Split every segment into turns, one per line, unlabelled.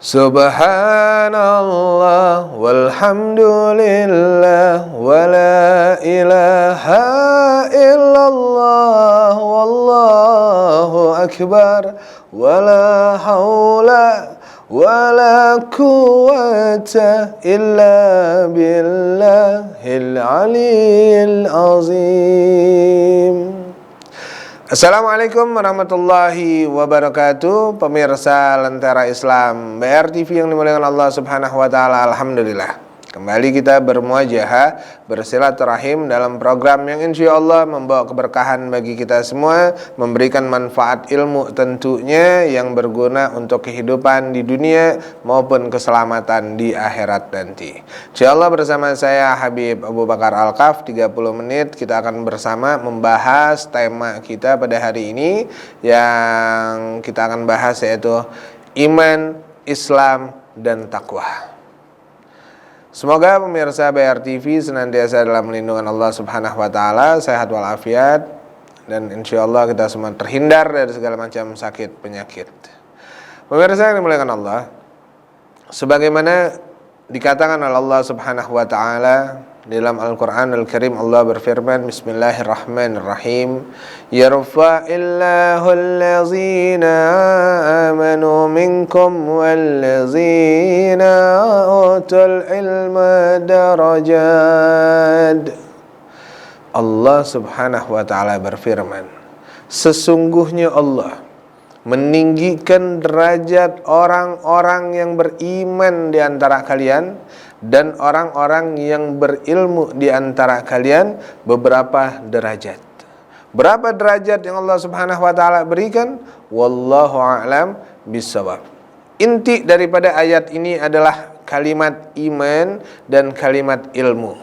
Subhanallah walhamdulillah wala ilaha illallah wallahu akbar wala haula wala quwwata illa billahil aliyyil azim. Assalamualaikum warahmatullahi wabarakatuh. Pemirsa Lentera Islam BR TV yang dimuliakan Allah Subhanahu wa taala. Alhamdulillah. Kembali kita bermuajahah, bersilaturahim dalam program yang insya Allah membawa keberkahan bagi kita semua, memberikan manfaat ilmu tentunya yang berguna untuk kehidupan di dunia maupun keselamatan di akhirat nanti. Insya Allah bersama saya Habib Abu Bakar Al-Kaf, 30 menit kita akan bersama membahas tema kita pada hari ini yang kita akan bahas yaitu iman, Islam, dan takwa. Semoga pemirsa BR TV senantiasa dalam lindungan Allah Subhanahu wa taala, sehat walafiat, dan insyaallah kita semua terhindar dari segala macam sakit penyakit. Pemirsa yang dimuliakan Allah, sebagaimana dikatakan oleh Allah Subhanahu wa taala dalam Al-Qur'an Al-Karim, Allah berfirman, Bismillahirrahmanirrahim, yarfa'illahu allazina amanu minkum wallazina utul ilma darajat. Allah Subhanahu wa ta'ala berfirman, sesungguhnya Allah meninggikan derajat orang-orang yang beriman di antara kalian dan orang-orang yang berilmu di antara kalian beberapa derajat. Berapa derajat yang Allah Subhanahu wa taala berikan? Wallahu a'lam bissawab. Inti daripada ayat ini adalah kalimat iman dan kalimat ilmu.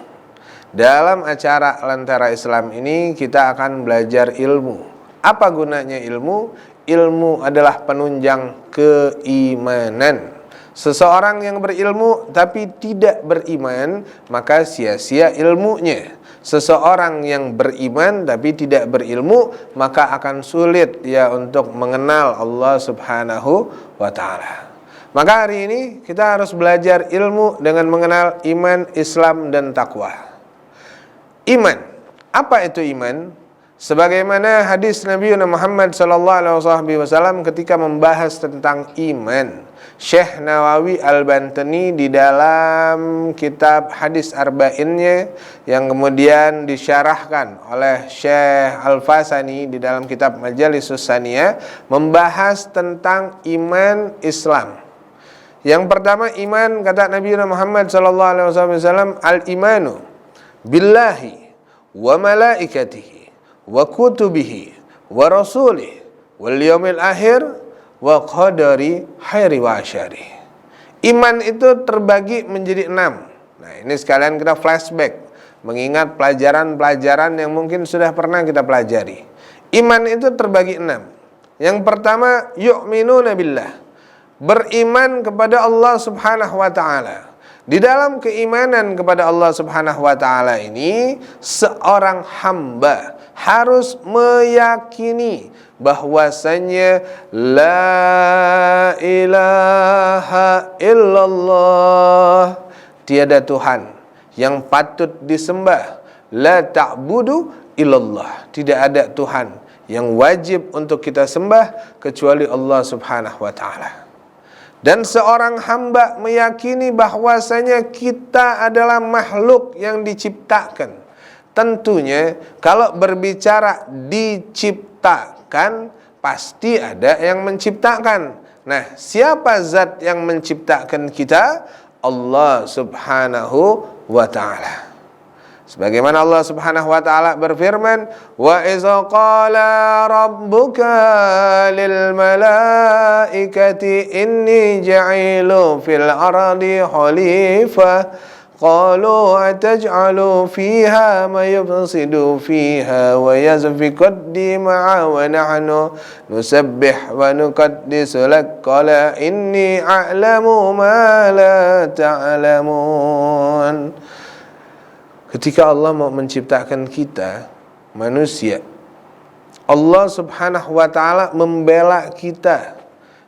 Dalam acara Lentera Islam ini kita akan belajar ilmu. Apa gunanya ilmu? Ilmu adalah penunjang keimanan. Seseorang yang berilmu tapi tidak beriman, maka sia-sia ilmunya. Seseorang yang beriman tapi tidak berilmu, maka akan sulit ya untuk mengenal Allah Subhanahu wa taala. Maka hari ini kita harus belajar ilmu dengan mengenal iman, Islam, dan takwa. Iman. Apa itu iman? Sebagaimana hadis Nabi Muhammad SAW ketika membahas tentang iman, Syekh Nawawi Al-Bantani di dalam kitab hadis arba'innya yang kemudian disyarahkan oleh Syekh Al-Fasani di dalam kitab Majalisus Saniyah membahas tentang iman Islam. Yang pertama iman, kata Nabi Muhammad SAW, al-imanu billahi wa malaikatihi wa kutubihi wa rasulih wal yaumil akhir wa qadari khairi wa syarri. Iman itu terbagi menjadi 6. Nah, ini sekalian kita flashback mengingat pelajaran-pelajaran yang mungkin sudah pernah kita pelajari. Iman itu terbagi 6. Yang pertama, yu'minuna billah, beriman kepada Allah Subhanahu wa taala. Di dalam keimanan kepada Allah Subhanahu wa taala ini, seorang hamba harus meyakini bahwasanya la ilaha illallah, tiada Tuhan yang patut disembah, la ta'budu illallah, tidak ada Tuhan yang wajib untuk kita sembah kecuali Allah Subhanahu wa taala. Dan seorang hamba meyakini bahwasanya kita adalah makhluk yang diciptakan. Tentunya kalau berbicara diciptakan, pasti ada yang menciptakan. Nah, siapa zat yang menciptakan kita? Allah Subhanahu wa ta'ala. Sebagaimana Allah Subhanahu wa taala berfirman, wa iza qala rabbuka lil malaikati inni ja'ilu fil ardi khalifah qalu ataj'alu fiha ma yufsidu fiha wa yazfiku ad-dima'a wa nahnu nusabbih wa nuqaddisu lak qala inni a'lamu ma la ta'lamun. Ketika Allah mau menciptakan kita, manusia, Allah Subhanahu wa ta'ala membela kita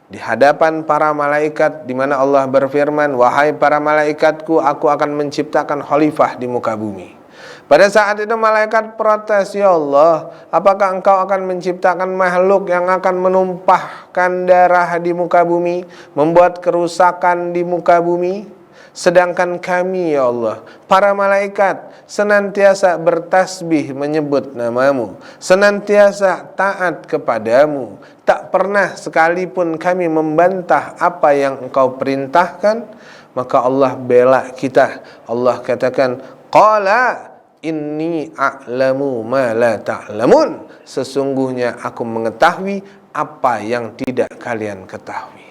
di hadapan para malaikat, di mana Allah berfirman, wahai para malaikatku, aku akan menciptakan khalifah di muka bumi. Pada saat itu malaikat protes, ya Allah, apakah engkau akan menciptakan makhluk yang akan menumpahkan darah di muka bumi, membuat kerusakan di muka bumi? Sedangkan kami, ya Allah, para malaikat senantiasa bertasbih menyebut namamu, senantiasa taat kepadamu, tak pernah sekalipun kami membantah apa yang engkau perintahkan. Maka Allah bela kita. Allah katakan, qala inni a'lamu ma la ta'lamun. Sesungguhnya aku mengetahui apa yang tidak kalian ketahui.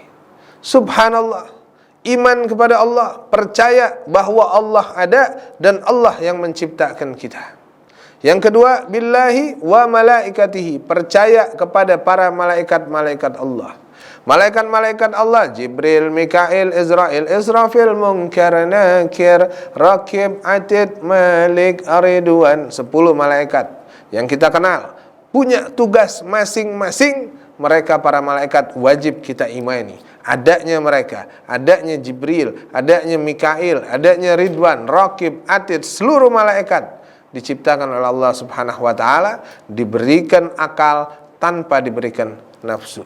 Subhanallah. Iman kepada Allah, percaya bahwa Allah ada dan Allah yang menciptakan kita. Yang kedua, billahi wa malaikatihi, percaya kepada para malaikat-malaikat Allah. Malaikat-malaikat Allah, Jibril, Mikail, Israel, Israfil, Munkar, Nakir, Rakib, Atid, Malik, Ridwan. 10 malaikat yang kita kenal, punya tugas masing-masing. Mereka para malaikat wajib kita imani. Adanya mereka, adanya Jibril, adanya Mikail, adanya Ridwan, Rakib, Atid, seluruh malaikat diciptakan oleh Allah Subhanahu wa taala, diberikan akal tanpa diberikan nafsu.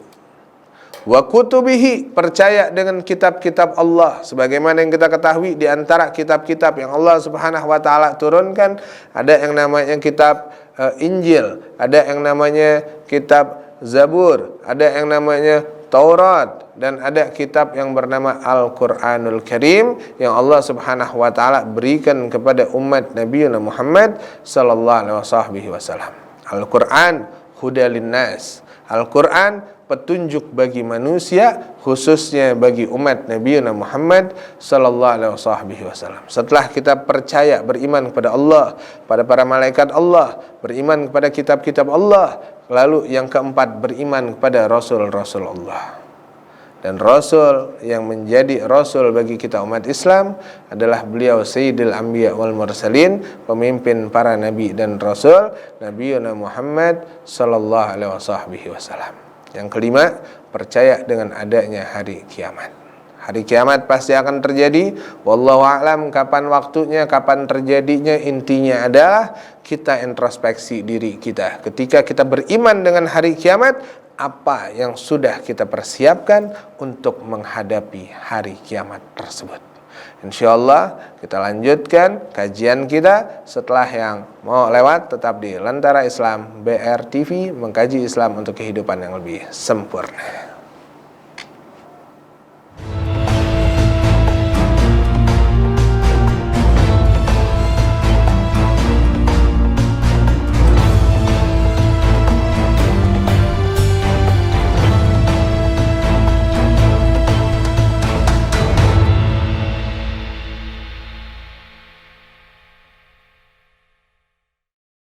Wa kutubihi, percaya dengan kitab-kitab Allah. Sebagaimana yang kita ketahui, di antara kitab-kitab yang Allah Subhanahu wa taala turunkan, ada yang namanya kitab Injil, ada yang namanya kitab Zabur, ada yang namanya Taurat, dan ada kitab yang bernama Al-Quranul Karim yang Allah Subhanahu wa taala berikan kepada umat Nabi Muhammad sallallahu alaihi wasallam. Al-Quran hudalin nas. Al-Quran petunjuk bagi manusia, khususnya bagi umat Nabi Muhammad sallallahu alaihi wasallam. Setelah kita percaya, beriman kepada Allah, pada para malaikat Allah, beriman kepada kitab-kitab Allah, lalu yang keempat, beriman kepada Rasul-Rasul Allah. Dan Rasul yang menjadi Rasul bagi kita umat Islam adalah beliau Sayyidul Anbiya wal Mursalin, pemimpin para Nabi dan Rasul, Nabi Muhammad sallallahu alaihi wasallam. Yang kelima, percaya dengan adanya hari kiamat. Hari kiamat pasti akan terjadi. Wallahu a'lam kapan waktunya, kapan terjadinya. Intinya adalah kita introspeksi diri kita. Ketika kita beriman dengan hari kiamat, apa yang sudah kita persiapkan untuk menghadapi hari kiamat tersebut. InsyaAllah kita lanjutkan kajian kita setelah yang mau lewat. Tetap di Lentera Islam BR TV, mengkaji Islam untuk kehidupan yang lebih sempurna.